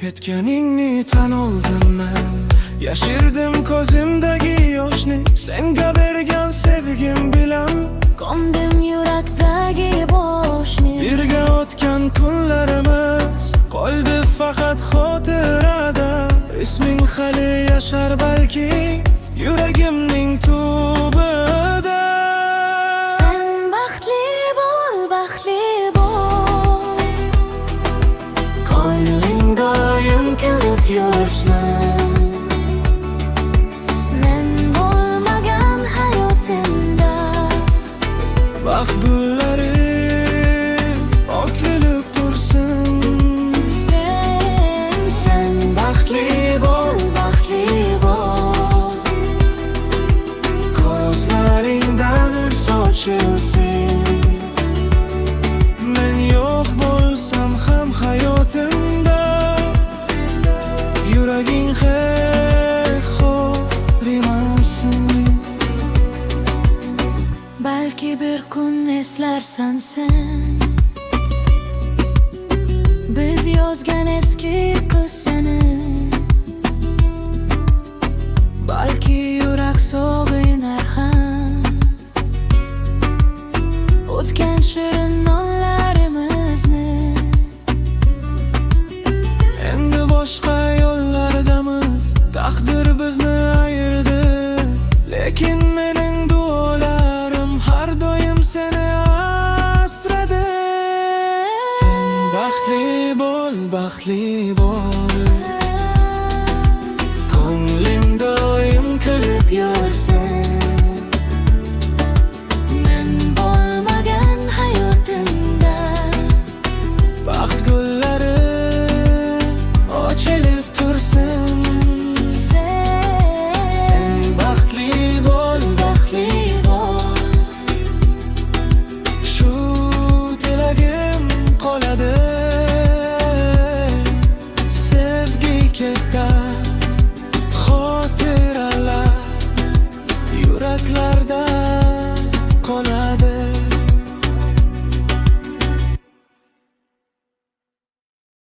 Ketganingni tan oldim men, yashirdim ko'zimdagi yoshni, senga bergan sevgim bilan qo'ndim yurakdagi boshni. Birga o'tgan kunlarimiz qoldi faqat xotirada. Isming hali yashar balki yuragimning tubida. Sen baxtli bo'l, baxtli bo'l, Ko'ngling doim kulib yursin. men bo'lmagan hayotimda Baxt gullari ochilib tursin. Sen baxtli bo'l, baxtli bo'l, ko'zlaringdan nur sochilsin. Men yo'q bo'lsam ham hayotimda, yuraging hech xorimasin. balki bir kun eslarsan sen biz yozgan eski qissani. Balki yurak sog'inar ham o'tgan shirin onlarimizni. Endi boshqa yo'llardamiz, taqdir bizni ayirdi. Lekin mening duolarim har doim seni asradi. Sen baxtli bo'l, baxtli bo'l, ko'ngling doim kulib yursin. Men bo'lmagan hayotimda Baxt gullari ochilib tursin. Sen baxtli bo'l, baxtli bo'l, shu tilagim qoladi. Sevgi ketdi